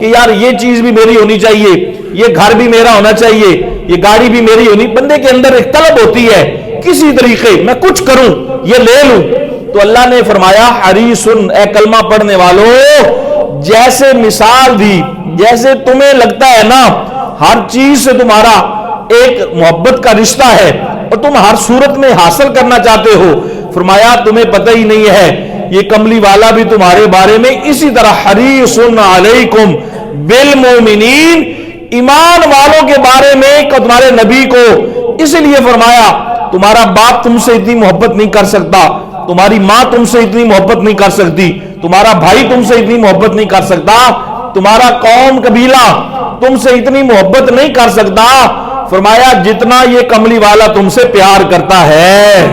کہ یار یہ چیز بھی میری ہونی چاہیے، یہ گھر بھی میرا ہونا چاہیے، یہ گاڑی بھی میری ہونی، بندے کے اندر ایک طلب ہوتی ہے کسی طریقے میں کچھ کروں، یہ لے لوں، تو اللہ نے فرمایا حریصن، اے کلمہ پڑھنے والوں، جیسے مثال دی، جیسے تمہیں لگتا ہے نا ہر چیز سے تمہارا ایک محبت کا رشتہ ہے اور تم ہر صورت میں حاصل کرنا چاہتے ہو، فرمایا تمہیں پتہ ہی نہیں ہے یہ کملی والا بھی تمہارے بارے میں اسی طرح حریصن علیکم بالمؤمنین، ایمان والوں کے بارے میں تمہارے نبی کو اس لیے فرمایا تمہارا باپ تم سے اتنی محبت نہیں کر سکتا، تمہاری ماں تم سے اتنی محبت نہیں کر سکتی، تمہارا بھائی تم سے اتنی محبت نہیں کر سکتا، تمہارا قوم قبیلہ تم سے اتنی محبت نہیں کر سکتا، فرمایا جتنا یہ کملی والا تم سے پیار کرتا ہے۔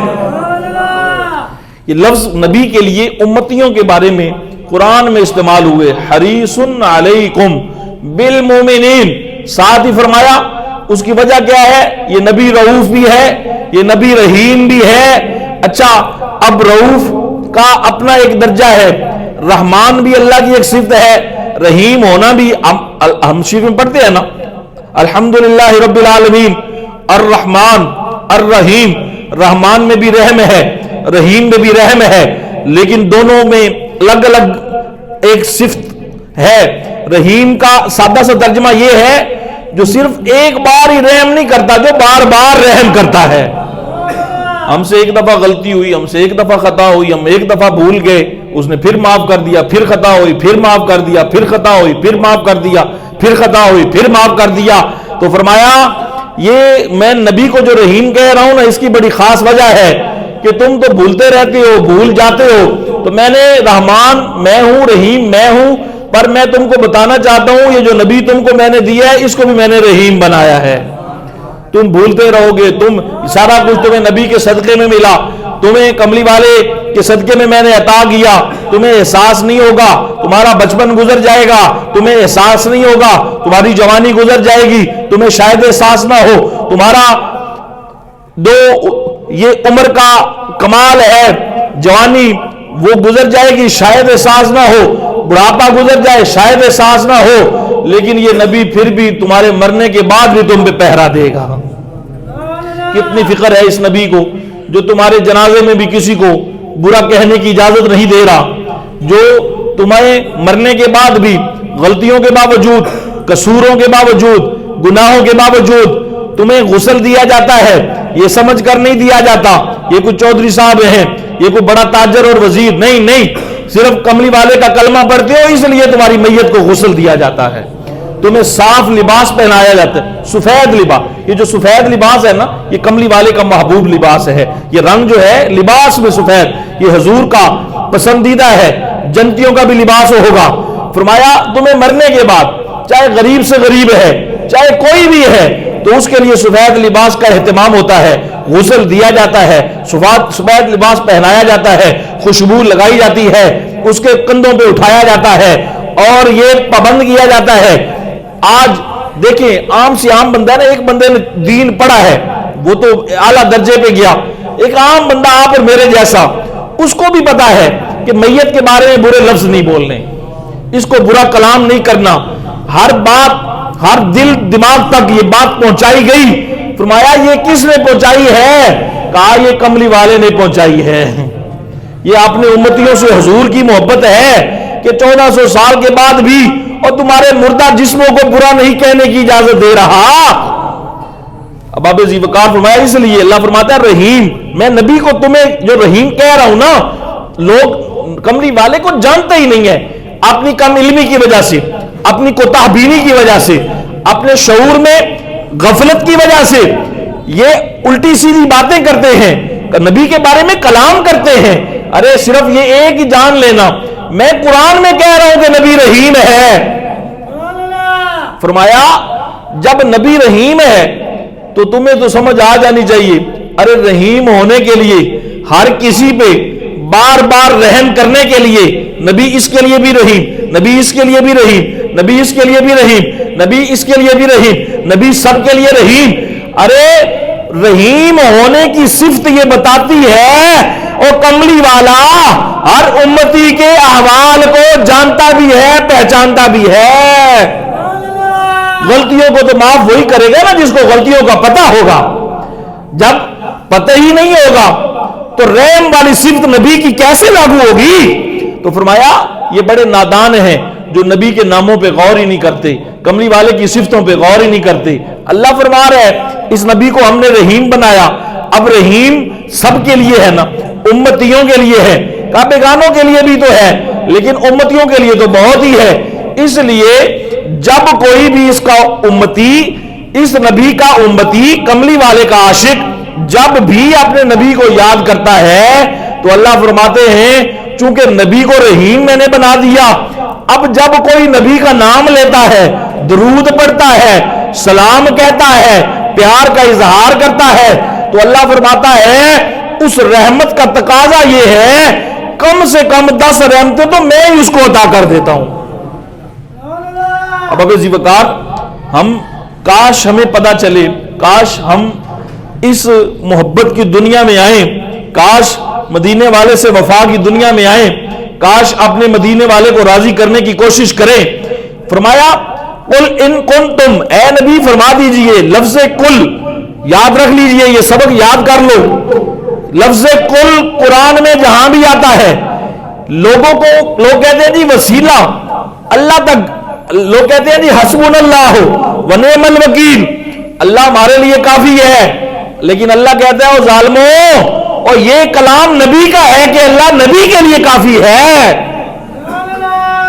یہ لفظ نبی کے لیے امتیوں کے بارے میں قرآن میں استعمال ہوئے، حریصن علیکم بالمؤمنین، ساتھ ہی فرمایا اس کی وجہ کیا ہے، یہ نبی رؤوف بھی ہے، یہ نبی رحیم بھی ہے۔ اچھا، اب رؤوف کا اپنا ایک درجہ ہے، رحمان بھی اللہ کی ایک صفت ہے، رحیم ہونا بھی ہم شریف میں پڑھتے ہیں نا، الحمدللہ رب العالمین الرحمن الرحیم، رحمان میں بھی رحم ہے، رحیم میں بھی رحم ہے، لیکن دونوں میں الگ الگ ایک صفت ہے۔ رحیم کا سادہ سا ترجمہ یہ ہے جو صرف ایک بار ہی رحم نہیں کرتا، جو بار بار رحم کرتا ہے۔ ہم سے ایک دفعہ غلطی ہوئی، ہم سے ایک دفعہ خطا ہوئی، ہم ایک دفعہ بھول گئے، اس نے پھر معاف کر دیا، پھر خطا ہوئی، پھر معاف کر دیا، پھر خطا ہوئی، پھر معاف کر دیا، پھر خطا ہوئی، پھر معاف کر دیا۔ تو فرمایا یہ میں نبی کو جو رحیم کہہ رہا ہوں نا، اس کی بڑی خاص وجہ ہے کہ تم تو بھولتے رہتے ہو، بھول جاتے ہو، تو میں نے رحمان میں ہوں، رحیم میں ہوں، پر میں تم کو بتانا چاہتا ہوں یہ جو نبی تم کو میں نے دیا ہے اس کو بھی میں نے رحیم بنایا ہے۔ تم بھولتے رہو گے، تم سارا کچھ تمہیں نبی کے صدقے میں ملا، تمہیں کملی والے کے صدقے میں نے عطا کیا، تمہیں احساس نہیں ہوگا، تمہارا بچپن گزر جائے گا، تمہیں احساس نہیں ہوگا، تمہاری جوانی گزر جائے گی، تمہیں شاید احساس نہ ہو، تمہارا یہ عمر کا کمال ہے جوانی، وہ گزر جائے گی، شاید احساس نہ ہو، بڑھاپا گزر جائے، شاید احساس نہ ہو، لیکن یہ نبی پھر بھی تمہارے مرنے کے بعد بھی تم پہ پہرا دے گا۔ کتنی فکر ہے اس نبی کو جو تمہارے جنازے میں بھی کسی کو برا کہنے کی اجازت نہیں دے رہا، جو تمہیں مرنے کے بعد بھی غلطیوں کے باوجود، قصوروں کے باوجود، گناہوں کے باوجود تمہیں غسل دیا جاتا ہے، یہ سمجھ کر نہیں دیا جاتا یہ کوئی چودھری صاحب ہیں، یہ کوئی بڑا تاجر اور وزیر نہیں، صرف کملی والے کا کلمہ پڑھتے ہو اس لیے تمہاری میت کو غسل دیا جاتا ہے، تمہیں صاف لباس پہنایا جاتا ہے، سفید لباس۔ یہ جو سفید لباس ہے نا، یہ کملی والے کا محبوب لباس ہے، یہ رنگ جو ہے لباس میں سفید، یہ حضور کا پسندیدہ ہے، جنتیوں کا بھی لباس ہوگا۔ فرمایا تمہیں مرنے کے بعد چاہے غریب سے غریب ہے، چاہے کوئی بھی ہے، تو اس کے لیے سفید لباس کا اہتمام ہوتا ہے، غسل دیا جاتا ہے، سفید لباس پہنایا جاتا ہے، خوشبو لگائی جاتی ہے، اس کے کندھوں پہ اٹھایا جاتا ہے اور یہ پابند کیا جاتا ہے۔ آج دیکھیں عام سے عام بندہ نا، ایک بندے نے دین پڑھا ہے وہ تو اعلیٰ درجے پہ گیا، ایک عام بندہ آپ اور میرے جیسا، اس کو بھی پتا ہے کہ میت کے بارے میں برے لفظ نہیں بولنے، اس کو برا کلام نہیں کرنا، ہر بات ہر دل دماغ تک یہ بات پہنچائی گئی۔ فرمایا یہ کس نے پہنچائی ہے؟ کہا یہ کملی والے نے پہنچائی ہے۔ یہ اپنے امتیوں سے حضور کی محبت ہے کہ 1400 سال کے بعد بھی اور تمہارے مردہ جسموں کو برا نہیں کہنے کی اجازت دے رہا۔ اب اب ذی وقار فرمایا اس لیے اللہ فرماتا ہے رحیم، میں نبی کو تمہیں جو رحیم کہہ رہا ہوں نا، لوگ کملی والے کو جانتے ہی نہیں ہے، اپنی کم علمی کی وجہ سے، اپنی کوتاہ بینی کی وجہ سے، اپنے شعور میں غفلت کی وجہ سے یہ الٹی سیدھی باتیں کرتے ہیں، نبی کے بارے میں کلام کرتے ہیں۔ ارے صرف یہ ایک ہی جان لینا، میں قرآن میں کہہ رہا ہوں کہ نبی رحیم ہے۔ فرمایا جب نبی رحیم ہے تو تمہیں تو سمجھ آ جانی چاہیے، ارے رحیم ہونے کے لیے ہر کسی پہ بار بار رحم کرنے کے لیے نبی اس کے لیے بھی رحیم، نبی اس کے لیے بھی رحیم، نبی اس کے لیے بھی رحیم، نبی اس کے لیے بھی رحیم، نبی سب کے لیے رحیم۔ ارے رحیم ہونے کی صفت یہ بتاتی ہے اور کملی والا ہر امتی کے احوال کو جانتا بھی ہے، پہچانتا بھی ہے۔ غلطیوں کو تو معاف وہی کرے گا نا جس کو غلطیوں کا پتہ ہوگا۔ جب پتہ ہی نہیں ہوگا تو رحم والی صفت نبی کی کیسے لاگو ہوگی؟ تو فرمایا یہ بڑے نادان ہیں جو نبی کے ناموں پہ غور ہی نہیں کرتے، کملی والے کی صفتوں پہ غور ہی نہیں کرتے۔ اللہ فرما رہا ہے اس نبی کو ہم نے رحیم بنایا۔ اب رحیم سب کے لیے ہے نا، امتیوں کے لیے ہے، کعبگانوں کے لیے بھی تو ہے، لیکن امتیوں کے لیے تو بہت ہی ہے۔ اس لیے جب کوئی بھی اس کا امتی، اس نبی کا امتی، کملی والے کا عاشق جب بھی اپنے نبی کو یاد کرتا ہے تو اللہ فرماتے ہیں چونکہ نبی کو رحیم میں نے بنا دیا، اب جب کوئی نبی کا نام لیتا ہے، درود پڑھتا ہے، سلام کہتا ہے، پیار کا اظہار کرتا ہے، تو اللہ فرماتا ہے اس رحمت کا تقاضا یہ ہے کم سے کم 10 رحمتیں تو میں ہی اس کو عطا کر دیتا ہوں۔ اب ذی وقار ہم کاش ہمیں پتہ چلے، کاش ہم اس محبت کی دنیا میں آئیں، کاش مدینے والے سے وفا کی دنیا میں آئیں، کاش اپنے مدینے والے کو راضی کرنے کی کوشش کریں۔ فرمایا قل ان کنتم، اے نبی فرما دیجئے، لفظ کل یاد رکھ لیجئے، یہ سبق یاد کر لو۔ لفظ کل قرآن میں جہاں بھی آتا ہے لوگوں کو، لوگ کہتے ہیں جی وسیلہ اللہ تک، لوگ کہتے ہیں جی حسبنا اللہ و نعم الوکیل، اللہ ہمارے لیے کافی ہے، لیکن اللہ کہتا ہے او ظالموں، اور یہ کلام نبی کا ہے کہ اللہ نبی کے لیے کافی ہے،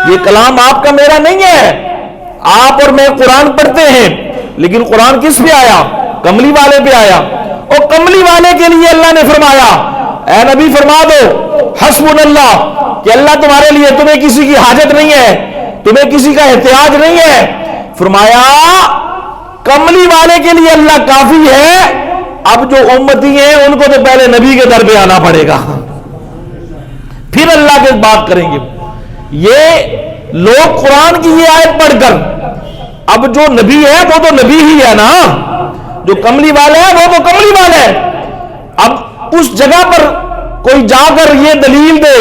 یہ کلام آپ کا میرا نہیں ہے۔ آپ اور میں قرآن پڑھتے ہیں لیکن قرآن کس پہ آیا؟ کملی والے پہ آیا، اور کملی والے کے لیے اللہ نے فرمایا اے نبی فرما دو حسبنا اللہ، کہ اللہ تمہارے لیے، تمہیں کسی کی حاجت نہیں ہے، تمہیں کسی کا احتیاج نہیں ہے۔ فرمایا کملی والے کے لیے اللہ کافی ہے، اب جو امتی ہیں ان کو تو پہلے نبی کے در پہ آنا پڑے گا، پھر اللہ کے بات کریں گے۔ یہ لوگ قرآن کی یہ آیت پڑھ کر، اب جو نبی ہے وہ تو نبی ہی ہے نا، جو کملی والے ہے وہ تو کملی والے ہے۔ اب اس جگہ پر کوئی جا کر یہ دلیل دے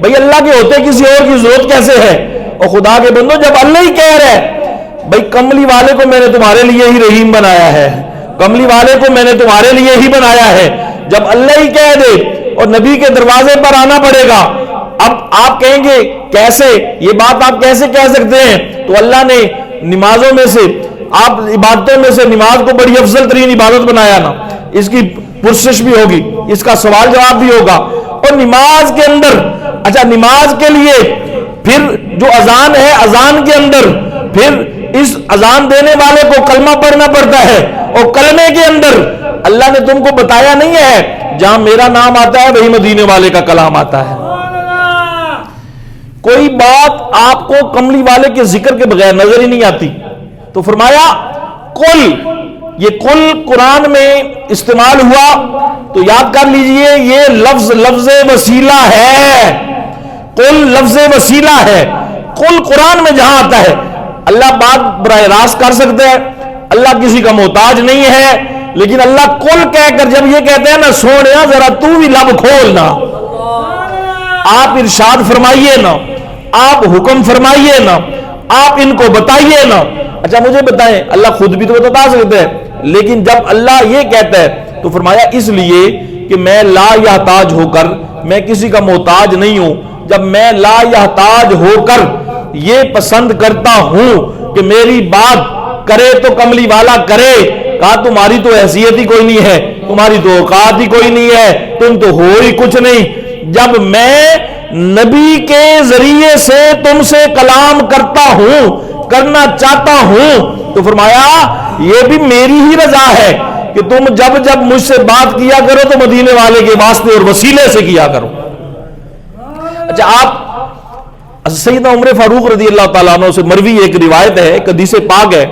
بھئی اللہ کے ہوتے کسی اور کی ضرورت کیسے ہے، اور خدا کے بندو جب اللہ ہی کہہ رہے بھئی کملی والے کو میں نے تمہارے لیے ہی رحیم بنایا ہے، کملی والے کو میں نے تمہارے لیے ہی بنایا ہے، جب اللہ ہی کہہ دے اور نبی کے دروازے پر آنا پڑے گا، اب آپ کہیں گے کیسے، یہ بات آپ کیسے کہہ سکتے ہیں؟ تو اللہ نے نمازوں میں سے، آپ عبادتوں میں سے نماز کو بڑی افضل ترین عبادت بنایا نا، اس کی پرسش بھی ہوگی، اس کا سوال جواب بھی ہوگا، اور نماز کے اندر، اچھا نماز کے لیے پھر جو اذان ہے، اذان کے اندر پھر اس اذان دینے والے کو کلمہ پڑھنا پڑتا ہے، اور کلمے کے اندر اللہ نے تم کو بتایا نہیں ہے جہاں میرا نام آتا ہے وہی مدینے والے کا کلام آتا ہے۔ کوئی بات آپ کو کملی والے کے ذکر کے بغیر نظر ہی نہیں آتی، تو فرمایا کل، یہ کل قرآن میں استعمال ہوا تو یاد کر لیجئے یہ لفظ وسیلہ ہے، کل لفظ وسیلہ ہے۔ کل قرآن میں جہاں آتا ہے اللہ بات براہ راست کر سکتا ہے، اللہ کسی کا محتاج نہیں ہے، لیکن اللہ کل کہہ کر جب یہ کہتے ہیں نا سونیا ذرا تو بھی لب کھولنا، آپ ارشاد فرمائیے نا، آپ حکم فرمائیے نا، آپ ان کو بتائیے نا۔ اچھا مجھے بتائیں، اللہ خود بھی تو بتا سکتا ہے، لیکن جب اللہ یہ کہتا ہے تو فرمایا اس لیے کہ میں لا یحتاج ہو کر، میں کسی کا محتاج نہیں ہوں، جب میں لا یحتاج ہو کر یہ پسند کرتا ہوں کہ میری بات کرے تو کملی والا کرے، کہا تمہاری تو حیثیت ہی کوئی نہیں ہے، تمہاری تو اوقات ہی کوئی نہیں ہے، تم تو ہو ہی کچھ نہیں، جب میں نبی کے ذریعے سے تم سے کلام کرتا ہوں، کرنا چاہتا ہوں، تو فرمایا یہ بھی میری ہی رضا ہے کہ تم جب مجھ سے بات کیا کرو تو مدینے والے کے واسطے اور وسیلے سے کیا کرو۔ اچھا آپ سیدنا عمر فاروق رضی اللہ تعالیٰ عنہ سے مروی ایک روایت ہے، ایک حدیث پاک ہے،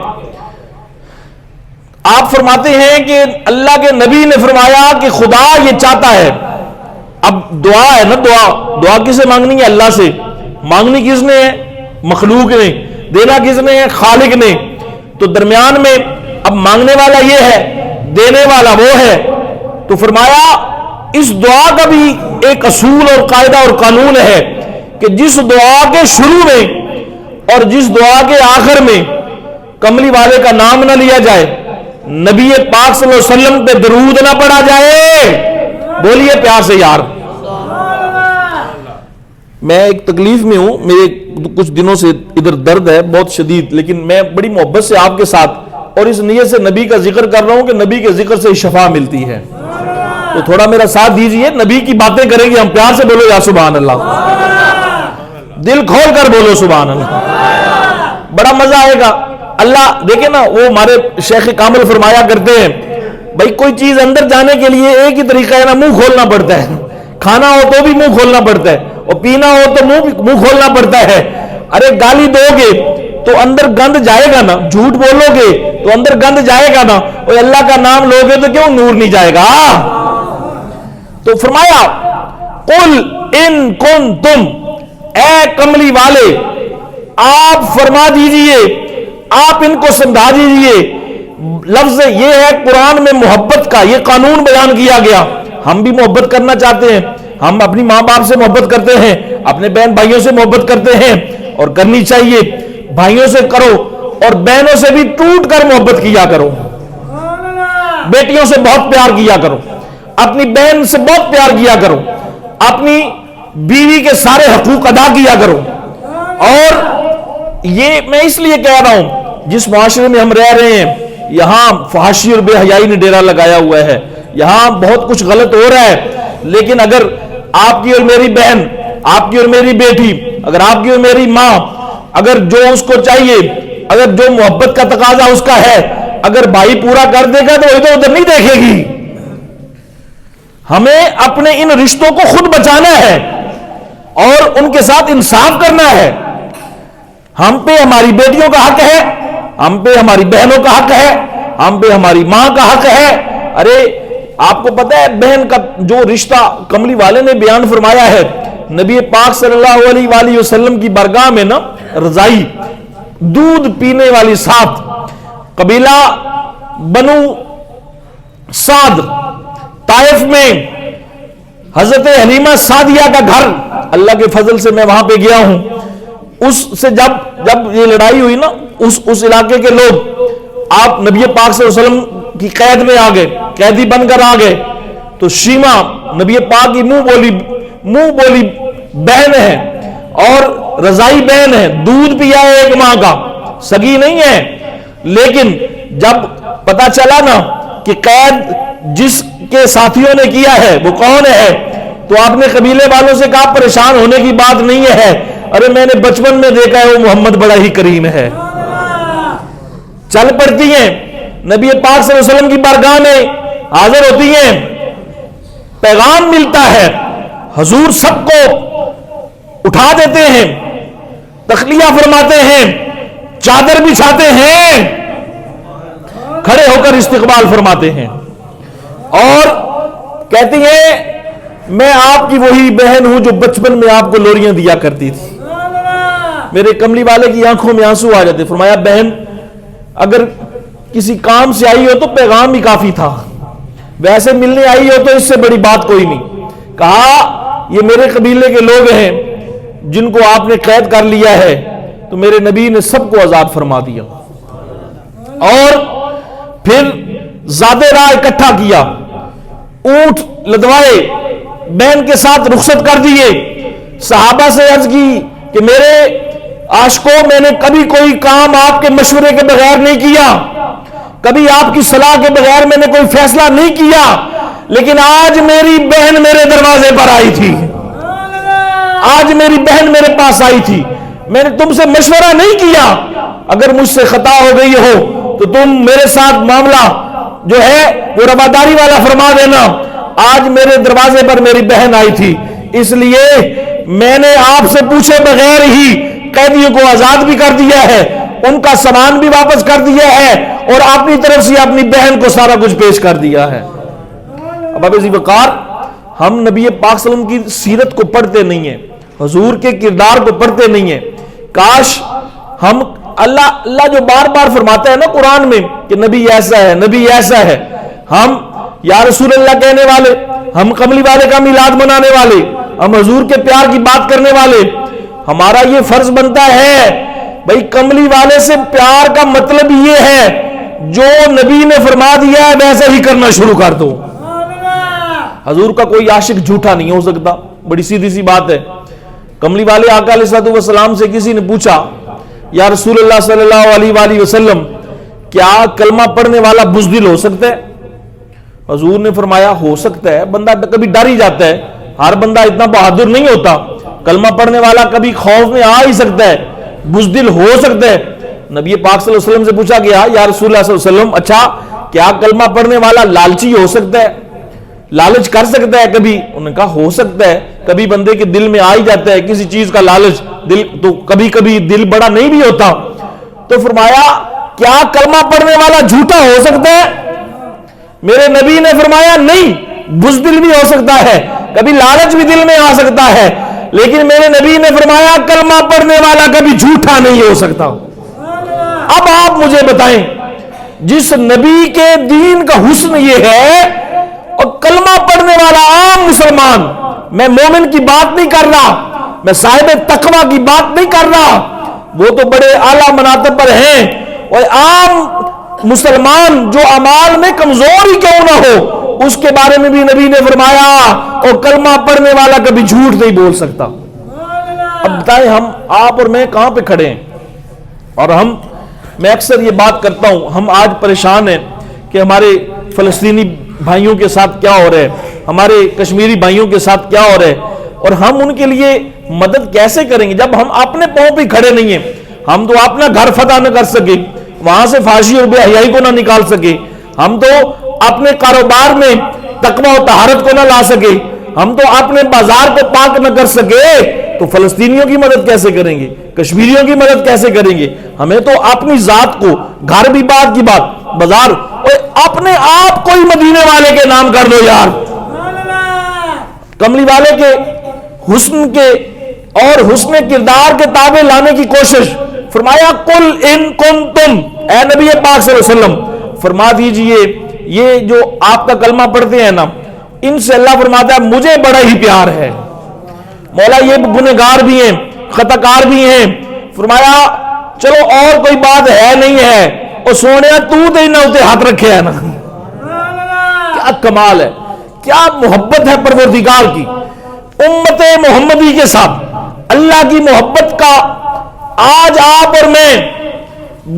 آپ فرماتے ہیں کہ اللہ کے نبی نے فرمایا کہ خدا یہ چاہتا ہے، اب دعا ہے نا، دعا کسے مانگنی ہے؟ اللہ سے، مانگنی کس نے ہے؟ مخلوق نے، دینا کس نے ہے؟ خالق نے، تو درمیان میں اب مانگنے والا یہ ہے، دینے والا وہ ہے. تو فرمایا اس دعا کا بھی ایک اصول اور قاعدہ اور قانون ہے کہ جس دعا کے شروع میں اور جس دعا کے آخر میں کملی والے کا نام نہ لیا جائے, نبی پاک صلی اللہ علیہ وسلم پہ درود نہ پڑھا جائے. بولیے پیار سے یار. میں ایک تکلیف میں ہوں, میرے کچھ دنوں سے ادھر درد ہے بہت شدید, لیکن میں بڑی محبت سے آپ کے ساتھ اور اس نیت سے نبی کا ذکر کر رہا ہوں کہ نبی کے ذکر سے شفا ملتی ہے. تو تھوڑا میرا ساتھ دیجئے, نبی کی باتیں کریں گے ہم, پیار سے بولو یا سبحان اللہ, دل کھول کر بولو سبحان اللہ, بڑا مزہ آئے گا. اللہ دیکھیں نا, وہ ہمارے شیخ کامل فرمایا کرتے ہیں بھائی کوئی چیز اندر جانے کے لیے ایک ہی طریقہ ہے نا, منہ کھولنا پڑتا ہے. کھانا ہو تو بھی منہ کھولنا پڑتا ہے, اور پینا ہو تو منہ کھولنا پڑتا ہے. ارے گالی دو گے تو اندر گند جائے گا نا, جھوٹ بولو گے تو اندر گند جائے گا نا, اور اللہ کا نام لو گے تو کیوں نور نہیں جائے گا. تو فرمایا قل ان کنتم, اے کملی والے آپ فرما دیجئے, آپ ان کو سمجھا دیجئے. لفظ یہ ہے قرآن میں محبت کا یہ قانون بیان کیا گیا. ہم بھی محبت کرنا چاہتے ہیں, ہم اپنی ماں باپ سے محبت کرتے ہیں, اپنے بہن بھائیوں سے محبت کرتے ہیں, اور کرنی چاہیے. بھائیوں سے کرو اور بہنوں سے بھی ٹوٹ کر محبت کیا کرو. بیٹیوں سے بہت پیار کیا کرو, اپنی بہن سے بہت پیار کیا کرو, اپنی بیوی کے سارے حقوق ادا کیا کرو. اور یہ میں اس لیے کہہ رہا ہوں, جس معاشرے میں ہم رہ رہے ہیں یہاں فحاشی اور بے حیائی نے ڈیرا لگایا ہوا ہے, یہاں بہت کچھ غلط ہو رہا ہے. لیکن اگر آپ کی اور میری بہن, آپ کی اور میری بیٹی, اگر آپ کی اور میری ماں, اگر جو اس کو چاہیے, اگر جو محبت کا تقاضا اس کا ہے, اگر بھائی پورا کر دے گا تو ادھر ادھر نہیں دیکھے گی. ہمیں اپنے ان رشتوں کو خود بچانا ہے اور ان کے ساتھ انصاف کرنا ہے. ہم پہ ہماری بیٹیوں کا حق ہے, ہم پہ ہماری بہنوں کا حق ہے, ہم پہ ہماری ماں کا حق ہے. ارے آپ کو پتہ ہے بہن کا جو رشتہ کملی والے نے بیان فرمایا ہے, نبی پاک صلی اللہ علیہ وآلہ وسلم کی بارگاہ میں نا رضائی دودھ پینے والی سات قبیلہ بنو سعد طائف میں حضرت حلیمہ سعدیہ کا گھر, اللہ کے فضل سے میں وہاں پہ گیا ہوں. اس سے جب یہ لڑائی ہوئی نا, اس علاقے کے لوگ آپ نبی پاک صلی اللہ علیہ وسلم کی قید میں آ گئے, قیدی بن کر آ گئے. تو شیما نبی پاک کی منہ بولی بہن ہے اور رضائی بہن ہے, دودھ پیا ہے ایک ماں کا, سگی نہیں ہے. لیکن جب پتا چلا نا کہ قید جس کے ساتھیوں نے کیا ہے وہ کون ہے, تو آپ نے قبیلے والوں سے کہا پریشان ہونے کی بات نہیں ہے, ارے میں نے بچپن میں دیکھا ہے وہ محمد بڑا ہی کریم ہے. چل پڑتی ہیں, نبی پاک صلی اللہ علیہ وسلم کی بارگاہ میں حاضر ہوتی ہیں, پیغام ملتا ہے, حضور سب کو اٹھا دیتے ہیں, تخلیہ فرماتے ہیں, چادر بچھاتے ہیں, کھڑے ہو کر استقبال فرماتے ہیں اور کہتی ہیں میں آپ کی وہی بہن ہوں جو بچپن میں آپ کو لوریاں دیا کرتی تھی. میرے کملی والے کی آنکھوں میں آنسو آ جاتے. فرمایا بہن اگر کسی کام سے آئی ہو تو پیغام ہی کافی تھا, ویسے ملنے آئی ہو تو اس سے بڑی بات کوئی نہیں. کہا یہ میرے قبیلے کے لوگ ہیں جن کو آپ نے قید کر لیا ہے, تو میرے نبی نے سب کو آزاد فرما دیا اور پھر زادے راہ اکٹھا کیا, اونٹ لدوائے, بہن کے ساتھ رخصت کر دیے. صحابہ سے عرض کی کہ میرے عاشقوں, میں نے کبھی کوئی کام آپ کے مشورے کے بغیر نہیں کیا, کبھی آپ کی صلاح کے بغیر میں نے کوئی فیصلہ نہیں کیا, لیکن آج میری بہن میرے دروازے پر آئی تھی, آج میری بہن میرے پاس آئی تھی, میں نے تم سے مشورہ نہیں کیا, اگر مجھ سے خطا ہو گئی ہو تو تم میرے ساتھ معاملہ جو ہے وہ رواداری والا فرما دینا. آج میرے دروازے پر میری بہن آئی تھی, اس لیے میں نے آپ سے پوچھے بغیر ہی قیدیوں کو آزاد بھی کر دیا ہے, ان کا سامان بھی واپس کر دیا ہے, اور اپنی طرف سے اپنی بہن کو سارا کچھ پیش کر دیا ہے. اب ذی وقار ہم نبی پاک صلی اللہ علیہ وسلم کی سیرت کو پڑھتے نہیں ہیں, حضور کے کردار کو پڑھتے نہیں ہیں. کاش ہم اللہ جو بار بار فرماتا ہے نا قرآن میں کہ نبی ایسا ہے, نبی ایسا ہے, ہم یا رسول اللہ کہنے والے، ہم کملی والے کا میلاد منانے والے، ہم حضور کے پیار کی بات کرنے والے، ہمارا یہ فرض بنتا ہے بھائی کملی والے سے پیار کا مطلب یہ ہے جو نبی نے فرما دیا ہے ویسے ہی کرنا شروع کر دو۔ حضور کا کوئی عاشق جھوٹا نہیں ہو سکتا، بڑی سیدھی سی بات ہے۔ کملی والے آقا علیہ الصلوۃ والسلام سے کسی نے پوچھا یا رسول اللہ صلی اللہ علیہ وآلہ وسلم کیا کلمہ پڑھنے والا بزدل ہو سکتا ہے؟ حضور نے فرمایا ہو سکتا ہے، بندہ کبھی ڈر ہی جاتا ہے، ہر بندہ اتنا بہادر نہیں ہوتا، کلمہ پڑھنے والا کبھی خوف میں آ ہی سکتا ہے، بزدل ہو سکتا ہے۔ نبی پاک صلی اللہ علیہ وسلم سے پوچھا گیا یا رسول اللہ صلی اللہ علیہ وسلم اچھا کیا کلمہ پڑھنے والا لالچی ہو سکتا ہے، لالچ کر سکتا ہے کبھی؟ انہوں نے کہا ہو سکتا ہے، کبھی بندے کے دل میں آ ہی جاتا ہے کسی چیز کا لالچ، دل تو کبھی کبھی دل بڑا نہیں بھی ہوتا۔ تو فرمایا کیا کلمہ پڑھنے والا جھوٹا ہو سکتا ہے؟ میرے نبی نے فرمایا نہیں، بزدل بھی ہو سکتا ہے، کبھی لالچ بھی دل میں آ سکتا ہے، لیکن میرے نبی نے فرمایا کلمہ پڑھنے والا کبھی جھوٹا نہیں ہو سکتا۔ اب آپ مجھے بتائیں جس نبی کے دین کا حسن یہ ہے، اور کلمہ پڑھنے والا عام مسلمان، میں مومن کی بات نہیں کر رہا، میں صاحب تقوی کی بات نہیں کر رہا، وہ تو بڑے اعلیٰ مناطب پر ہیں، اور عام مسلمان جو اعمال میں کمزور ہی کیوں نہ ہو اس کے بارے میں بھی نبی نے فرمایا اور کلمہ پڑھنے والا کبھی جھوٹ نہیں بول سکتا۔ اب بتائیں ہم آپ اور میں کہاں پہ کھڑے ہیں؟ اور میں اکثر یہ بات کرتا ہوں، ہم آج پریشان ہیں کہ ہمارے فلسطینی بھائیوں کے ساتھ کیا ہو رہا ہے، ہمارے کشمیری بھائیوں کے ساتھ کیا ہو رہا ہے، اور ہم ان کے لیے مدد کیسے کریں گے جب ہم اپنے پاؤں پہ کھڑے نہیں ہیں؟ ہم تو اپنا گھر فتح نہ کر سکے، وہاں سے فحاشی اور بے حیائی کو نہ نکال سکے، ہم تو اپنے کاروبار میں تقوی و طہارت کو نہ لا سکے، ہم تو اپنے بازار کو پاک نہ کر سکے، تو فلسطینیوں کی مدد کیسے کریں گے؟ کشمیریوں کی مدد کیسے کریں گے؟ ہمیں تو اپنی ذات کو، گھر بھی بات کی بات، بازار، اور اپنے آپ کو ہی مدینے والے کے نام کر دو یار۔ کملی والے کے حسن کے اور حسن کردار کے تابع لانے کی کوشش۔ فرمایا قل ان کنتم، اے نبی پاک صلی اللہ علیہ وسلم فرما دیجئے یہ جو آپ کا کلمہ پڑھتے ہیں نا، ان سے اللہ فرماتا ہے مجھے بڑا ہی پیار ہے۔ مولا یہ گنہگار بھی ہیں، خطا کار بھی ہیں، فرمایا چلو اور کوئی بات ہے نہیں ہے، اور سونے تو نہ ہوتے ہاتھ رکھے ہے نا۔ کیا کمال ہے، کیا محبت ہے پروردگار کی امت محمدی کے ساتھ، اللہ کی محبت کا۔ آج آپ اور میں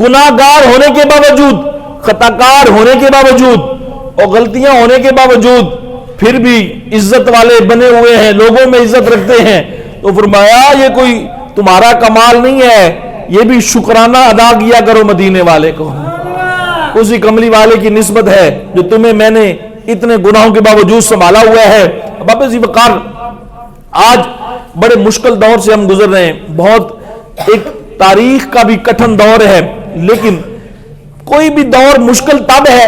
گناہگار ہونے کے باوجود، خطاکار ہونے کے باوجود اور غلطیاں ہونے کے باوجود پھر بھی عزت والے بنے ہوئے ہیں، لوگوں میں عزت رکھتے ہیں، تو فرمایا یہ کوئی تمہارا کمال نہیں ہے، یہ بھی شکرانہ ادا کیا کرو مدینے والے کو۔ اسی کملی والے کی نسبت ہے جو تمہیں میں نے اتنے گناہوں کے باوجود سنبھالا ہوا ہے۔ بابا ذی وقار، آج بڑے مشکل دور سے ہم گزر رہے ہیں، بہت ایک تاریخ کا بھی کٹھن دور ہے، لیکن کوئی بھی دور مشکل تب ہے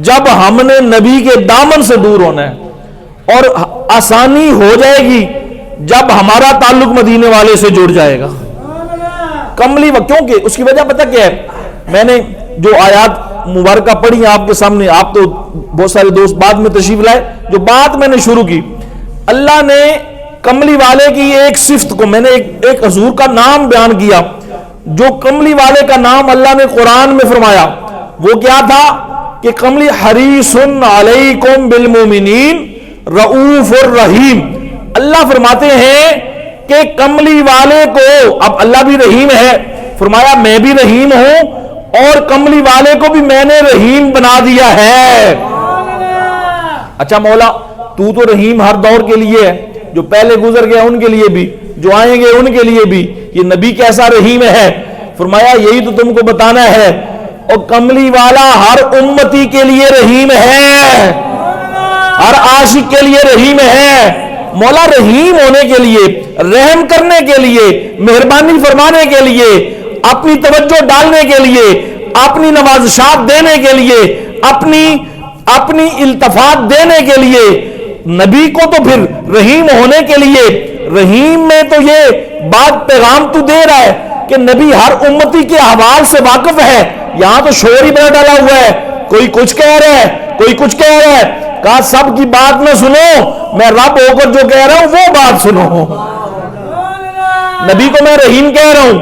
جب ہم نے نبی کے دامن سے دور ہونا ہے، اور آسانی ہو جائے گی جب ہمارا تعلق مدینے والے سے جڑ جائے گا۔ کملی کیونکہ اس کی وجہ پتہ کیا ہے؟ میں نے جو آیات مبارکہ پڑھی ہیں آپ کے سامنے، آپ تو بہت سارے دوست بعد میں تشریف لائے، جو بات میں نے شروع کی، اللہ نے کملی والے کی ایک صفت کو، میں نے ایک حضور کا نام بیان کیا، جو کملی والے کا نام اللہ نے قرآن میں فرمایا وہ کیا تھا کہ کملی حریص علیکم بالمومنین رؤوف الرحیم۔ اللہ فرماتے ہیں کہ کملی والے کو، اب اللہ بھی رحیم ہے، فرمایا میں بھی رحیم ہوں اور کملی والے کو بھی میں نے رحیم بنا دیا ہے۔ اچھا مولا تو رحیم ہر دور کے لیے ہے، جو پہلے گزر گئے ان کے لیے بھی، جو آئیں گے ان کے لیے بھی، یہ نبی کیسا رحیم ہے؟ فرمایا یہی تو تم کو بتانا ہے، اور کملی والا ہر امتی کے لیے رحیم ہے، ہر عاشق کے لیے رحیم ہے۔ مولا رحیم ہونے کے لیے، رحم کرنے کے لیے، مہربانی فرمانے کے لیے، اپنی توجہ ڈالنے کے لیے، اپنی نوازشات دینے کے لیے، اپنی التفات دینے کے لیے، نبی کو تو پھر رحیم ہونے کے لیے، رحیم میں تو یہ بات پیغام تو دے رہا ہے کہ نبی ہر امتی کے احوال سے واقف ہے۔ یہاں تو شور ہی بنا ڈالا ہوا ہے، کوئی کچھ کہہ رہا ہے، کوئی کچھ کہہ رہا ہے، کہا سب کی بات نہ سنو، میں رب ہو کر جو کہہ رہا ہوں وہ بات سنو۔ نبی کو میں رحیم کہہ رہا ہوں،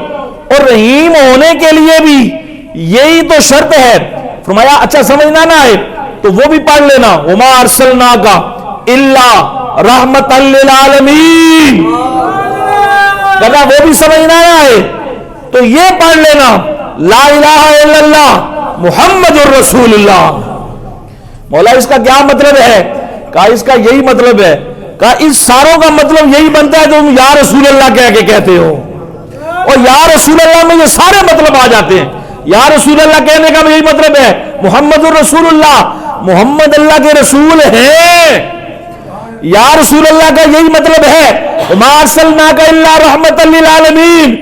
اور رحیم ہونے کے لیے بھی یہی تو شرط ہے۔ فرمایا اچھا سمجھنا نہ آئے تو وہ بھی پڑھ لینا، وما ارسلناک الا رحمۃ للعالمین، اگر وہ بھی سمجھنا نہ آئے تو یہ پڑھ لینا، لا الہ الا اللہ محمد الرسول اللہ۔ مولا اس کا کیا مطلب ہے؟ کہا اس کا یہی مطلب ہے، کہا اس ساروں کا مطلب یہی بنتا ہے جو تم یا رسول اللہ کہہ کے کہتے ہو، اور یا رسول اللہ میں یہ سارے مطلب آ جاتے ہیں۔ یا رسول اللہ کہنے کا بھی یہی مطلب ہے، محمد الرسول اللہ، محمد اللہ کے رسول ہیں۔ یا رسول اللہ کا یہی مطلب ہے، وما ارسلناک الا رحمۃ للعالمین،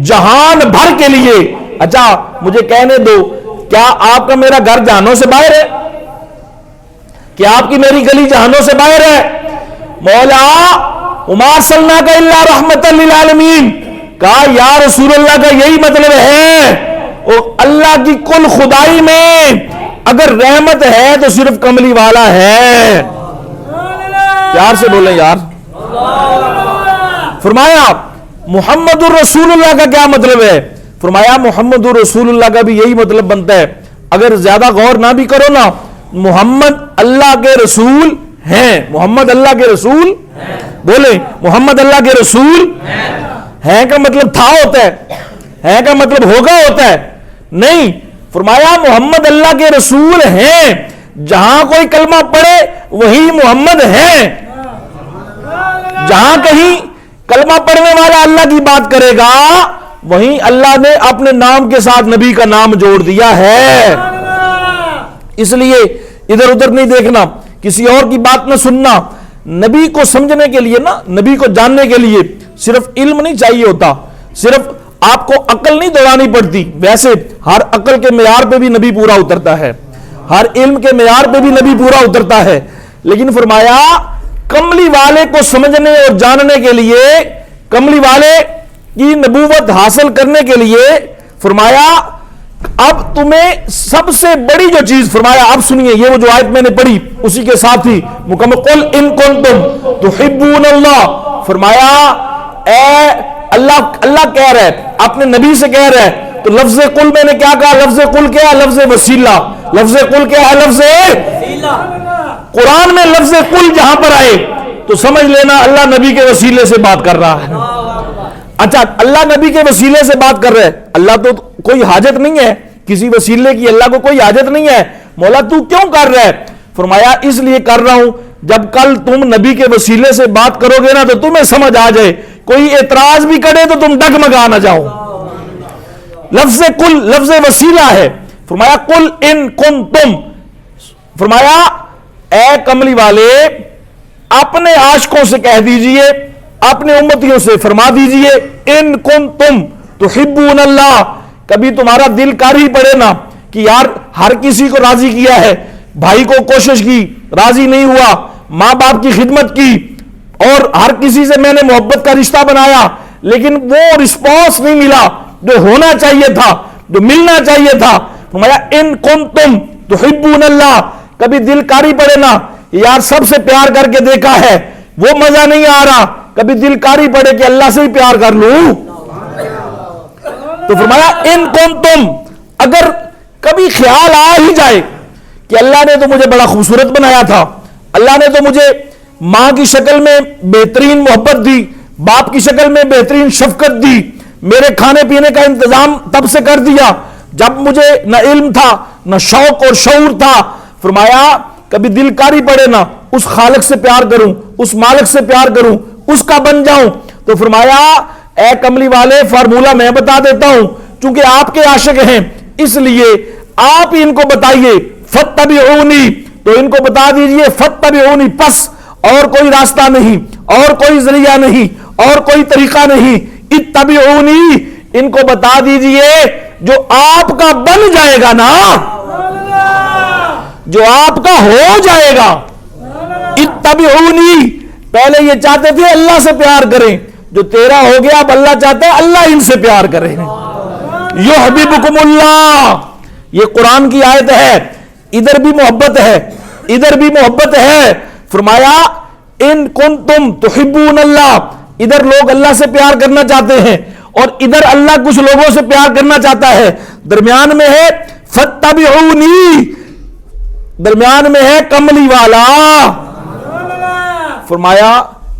جہان بھر کے لیے۔ اچھا مجھے کہنے دو، کیا آپ کا میرا گھر جہانوں سے باہر ہے؟ کیا آپ کی میری گلی جہانوں سے باہر ہے؟ مولا وما ارسلناک الا رحمۃ للعالمین، کہا یا رسول اللہ کا یہی مطلب ہے، اللہ کی کل خدائی میں اگر رحمت ہے تو صرف کملی والا ہے۔ پیار سے بولیں یار۔ فرمایا محمد الرسول اللہ کا کیا مطلب ہے؟ فرمایا محمد الرسول اللہ کا بھی یہی مطلب بنتا ہے، اگر زیادہ غور نہ بھی کرو نا، محمد اللہ کے رسول ہیں، محمد اللہ کے رسول بولیں، محمد اللہ کے رسول ہیں کا مطلب تھا ہوتا ہے کا مطلب ہوگا ہوتا ہے نہیں۔ فرمایا محمد اللہ کے رسول ہیں، جہاں کوئی کلمہ پڑھے وہی محمد ہیں، جہاں کہیں کلمہ پڑھنے والا اللہ کی بات کرے گا وہیں اللہ نے اپنے نام کے ساتھ نبی کا نام جوڑ دیا ہے۔ اس لیے ادھر ادھر نہیں دیکھنا، کسی اور کی بات نہ سننا۔ نبی کو سمجھنے کے لیے نا، نبی کو جاننے کے لیے صرف علم نہیں چاہیے ہوتا، صرف آپ کو عقل نہیں دوڑانی پڑتی، ویسے ہر عقل کے معیار پہ بھی نبی پورا اترتا ہے، ہر علم کے معیار پہ بھی نبی پورا اترتا ہے، لیکن فرمایا کملی والے کو سمجھنے اور جاننے کے لیے، کملی والے کی نبوت حاصل کرنے کے لیے، فرمایا اب تمہیں سب سے بڑی جو چیز، فرمایا اب سنیے، یہ وہ جو آیت میں نے پڑھی اسی کے ساتھ ہی مکمل، قل ان کنتم تحبون اللہ، فرمایا اے اللہ کہہ رہا ہے، اپنے نبی سے کہہ رہا ہے، تو لفظ قل میں نے کیا کہا؟ لفظ قل کیا ہے؟ لفظ وسیلہ۔ لفظ قل کیا ہے؟ لفظ قرآن میں لفظ قل جہاں پر آئے تو سمجھ لینا اللہ نبی کے وسیلے سے بات کر رہا ہے۔ اچھا اللہ نبی کے وسیلے سے بات کر رہے ہیں، اللہ تو کوئی حاجت نہیں ہے کسی وسیلے کی، اللہ کو کوئی حاجت نہیں ہے، مولا تو کیوں کر رہا ہے؟ فرمایا اس لیے کر رہا ہوں جب کل تم نبی کے وسیلے سے بات کرو گے نا تو تمہیں سمجھ آ جائے، کوئی اعتراض بھی کرے تو تم ڈگمگا نہ جاؤ۔ لفظ کل لفظ وسیلہ ہے، فرمایا قل ان کنتم، فرمایا اے کملی والے اپنے عاشقوں سے کہہ دیجئے، اپنے امتیوں سے فرما دیجئے، ان کنتم تحبون اللہ، کبھی تمہارا دل کر ہی پڑے نا کہ یار ہر کسی کو راضی کیا ہے، بھائی کو کوشش کی راضی نہیں ہوا، ماں باپ کی خدمت کی، اور ہر کسی سے میں نے محبت کا رشتہ بنایا لیکن وہ رسپانس نہیں ملا جو ہونا چاہیے تھا، جو ملنا چاہیے تھا۔ فرمایا ان کنتم تحبون اللہ، کبھی دل کاری پڑے نا یار سب سے پیار کر کے دیکھا ہے وہ مزہ نہیں آ رہا، کبھی دل کاری پڑے کہ اللہ سے ہی پیار کر لوں، تو فرمایا ان کنتم، اگر کبھی خیال آ ہی جائے کہ اللہ نے تو مجھے بڑا خوبصورت بنایا تھا، اللہ نے تو مجھے ماں کی شکل میں بہترین محبت دی، باپ کی شکل میں بہترین شفقت دی، میرے کھانے پینے کا انتظام تب سے کر دیا جب مجھے نہ علم تھا نہ شوق اور شعور تھا، فرمایا کبھی دل کاری پڑے نا اس خالق سے پیار کروں، اس مالک سے پیار کروں، اس کا بن جاؤں، تو فرمایا اے کملی والے فارمولہ میں بتا دیتا ہوں، چونکہ آپ کے عاشق ہیں اس لیے آپ ہی ان کو بتائیے، فاتبعونی، تو ان کو بتا دیجئے فاتبعونی، پس اور کوئی راستہ نہیں، اور کوئی ذریعہ نہیں، اور کوئی طریقہ نہیں، اتبعونی، ان کو بتا دیجئے جو آپ کا بن جائے گا نا، جو آپ کا ہو جائے گا، اتبعونی، پہلے یہ چاہتے تھے اللہ سے پیار کریں، جو تیرا ہو گیا اب اللہ چاہتا ہے اللہ ان سے پیار کرے، یحببکم اللہ، یہ قرآن کی آیت ہے، ادھر بھی محبت ہے ادھر بھی محبت ہے. فرمایا ان کنتم تحبون اللہ, ادھر لوگ اللہ سے پیار کرنا چاہتے ہیں اور ادھر اللہ کچھ لوگوں سے پیار کرنا چاہتا ہے. درمیان میں ہے فاتبعونی, درمیان میں ہے کملی والا. فرمایا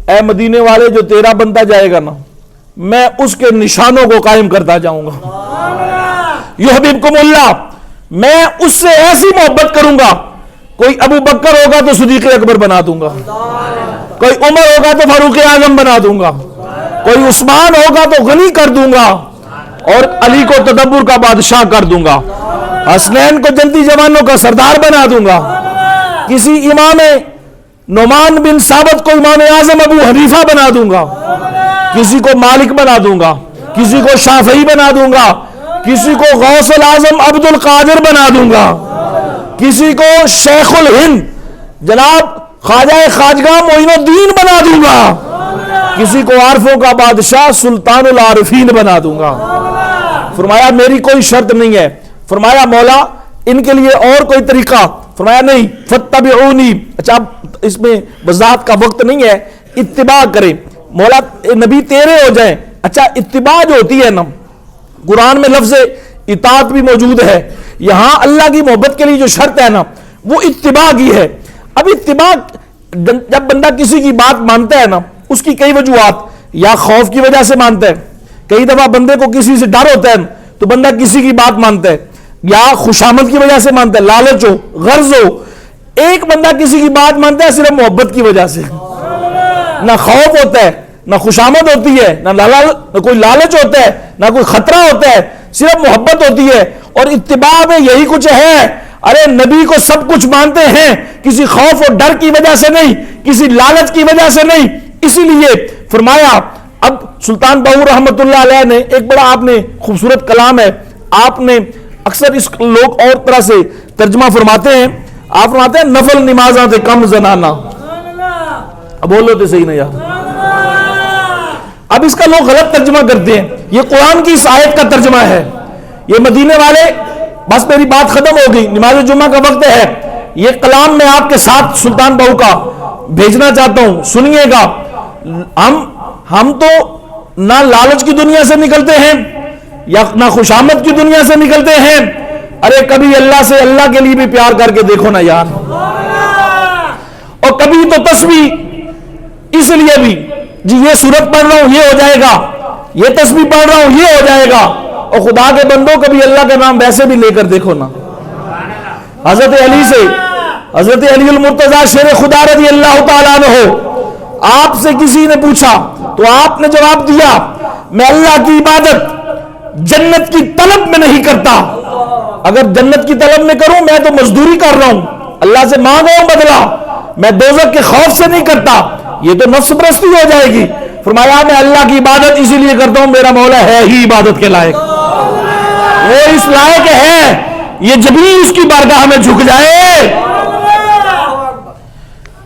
اے مدینے والے, جو تیرا بنتا جائے گا نا, میں اس کے نشانوں کو قائم کرتا جاؤں گا. یحببکم اللہ, میں اس سے ایسی محبت کروں گا, کوئی ابو بکر ہوگا تو صدیق اکبر بنا دوں گا, کوئی عمر ہوگا تو فاروق اعظم بنا دوں گا, کوئی عثمان ہوگا تو غنی کر دوں گا, اور علی کو تدبر کا بادشاہ کر دوں گا, حسنین کو جنتی جوانوں کا سردار بنا دوں گا, کسی امام نعمان بن ثابت کو امام اعظم ابو حنیفہ بنا دوں گا, کسی کو مالک بنا دوں گا, کسی کو شافعی بنا دوں گا, کسی کو غوث الاعظم عبد القادر بنا دوں گا, کسی کو شیخ الہند جناب خواجہ خواجگاہ معین الدین بنا دوں گا, کسی کو عارفوں کا بادشاہ سلطان العارفین بنا دوں گا. فرمایا میری کوئی شرط نہیں ہے. فرمایا مولا ان کے لیے اور کوئی طریقہ؟ فرمایا نہیں, فاتبعونی. اچھا اب اس میں وضاحت کا وقت نہیں ہے, اتباع کریں. مولا نبی تیرے ہو جائیں. اچھا اتباع جو ہوتی ہے نا, قرآن میں لفظ اطاعت بھی موجود ہے, یہاں اللہ کی محبت کے لیے جو شرط ہے نا وہ اتباع کی ہے. اب اتباع جب بندہ کسی کی بات مانتا ہے نا, اس کی کئی وجوہات, یا خوف کی وجہ سے مانتا ہے, کئی دفعہ بندے کو کسی سے ڈر ہوتا ہے تو بندہ کسی کی بات مانتا ہے, یا خوشامد کی وجہ سے مانتا ہے, لالچ ہو, غرض ہو. ایک بندہ کسی کی بات مانتا ہے صرف محبت کی وجہ سے, نہ خوف ہوتا ہے, نہ خوشامد ہوتی ہے, نہ کوئی لالچ ہوتا ہے, نہ کوئی خطرہ ہوتا ہے, صرف محبت ہوتی ہے. اور اتباع میں یہی کچھ ہے. ارے نبی کو سب کچھ مانتے ہیں, کسی خوف اور ڈر کی وجہ سے نہیں, کسی لالچ کی وجہ سے نہیں. اسی لیے فرمایا, اب سلطان باہو رحمت اللہ علیہ نے ایک بڑا, آپ نے خوبصورت کلام ہے, آپ نے اکثر اس لوگ اور طرح سے ترجمہ فرماتے ہیں. آپ فرماتے ہیں نفل نمازاں تے کم زنانا. اب بولو تو صحیح نہیں یار. اب اس کا لوگ غلط ترجمہ کرتے ہیں. یہ قرآن کی اس آیت کا ترجمہ ہے. یہ مدینے والے, بس میری بات ختم ہو گئی, نماز جمعہ کا وقت ہے. یہ کلام میں آپ کے ساتھ سلطان باہو کا بھیجنا چاہتا ہوں, سنیے گا. ہم تو نہ لالچ کی دنیا سے نکلتے ہیں یا نہ خوشامد کی دنیا سے نکلتے ہیں. ارے کبھی اللہ سے, اللہ کے لیے بھی پیار کر کے دیکھو نا یار. اور کبھی تو تسبیح اس لیے بھی, جی یہ سورت پڑھ رہا ہوں یہ ہو جائے گا, یہ تسبیح پڑھ رہا ہوں یہ ہو جائے گا. اور خدا کے بندوں کبھی اللہ کا نام ویسے بھی لے کر دیکھو نا. حضرت علی سے, حضرت علی المرتضی شیر خدا رضی اللہ تعالیٰ عنہ, آپ سے کسی نے پوچھا تو آپ نے جواب دیا, میں اللہ کی عبادت جنت کی طلب میں نہیں کرتا. اگر جنت کی طلب میں کروں میں تو مزدوری کر رہا ہوں, اللہ سے مانگ رہا ہوں بدلہ, میں دوزخ کے خوف سے نہیں کرتا, یہ تو نفس پرستی ہو جائے گی. فرمایا میں اللہ کی عبادت اسی لیے کرتا ہوں, میرا مولا ہے ہی عبادت کے لائق, وہ اس لائق ہے یہ جبھی اس کی بارگاہ میں جھک جائے.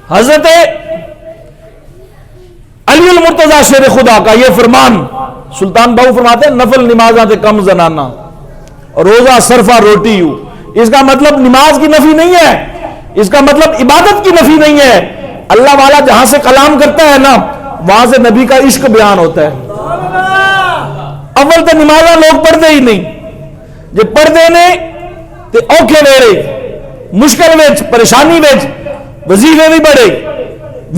حضرت علی المرتضی شیر خدا کا یہ فرمان, سلطان باہو فرماتے ہیں نفل نمازاں تے کم زنانا, روزہ صرفہ روٹی یوں. اس کا مطلب نماز کی نفی نہیں ہے, اس کا مطلب عبادت کی نفی نہیں ہے. اللہ والا جہاں سے کلام کرتا ہے نا وہاں سے نبی کا عشق بیان ہوتا ہے. اول تو نمازاں لوگ پڑھتے ہی نہیں, جو پڑھتے نے تے اوکھے ویڑے, مشکل وچ, پریشانی وچ, وظیفے بھی بڑے,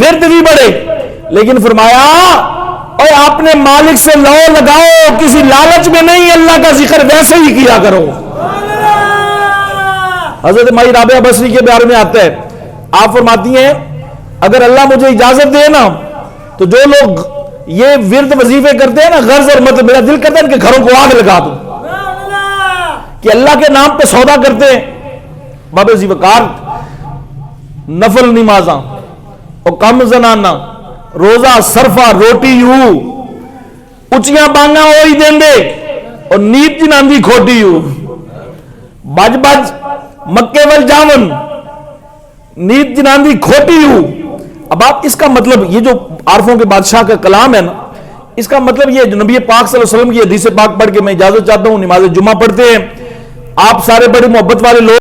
ورد بھی بڑے, لیکن فرمایا اور اپنے مالک سے لو لگاؤ, کسی لالچ میں نہیں, اللہ کا ذکر ویسے ہی کیا کرو. حضرت مائی رابعہ بصری کے بارے میں آتا ہے, آپ فرماتی ہیں اگر اللہ مجھے اجازت دے نا تو جو لوگ یہ ورد وظیفے کرتے ہیں نا, غرض اور مطلب, میرا دل کرتا ہے ان کے گھروں کو آگ لگا دوں, کہ اللہ کے نام پہ سودا کرتے ہیں. باب زیوکار نفل نمازاں اور کم زنانا, روزہ صرفہ روٹی یوں, اچیاں بانگاں ہوئی دیں دے اور نیت جناندی کھوٹی یوں, بج بج مکے ول جاون, نیت جناندی کھوٹی یوں. اب آپ اس کا مطلب, یہ جو عارفوں کے بادشاہ کا کلام ہے نا, اس کا مطلب یہ جو نبی پاک صلی اللہ علیہ وسلم کی حدیث پاک پڑھ کے میں اجازت چاہتا ہوں, نماز جمعہ پڑھتے ہیں. آپ سارے بڑی محبت والے لوگ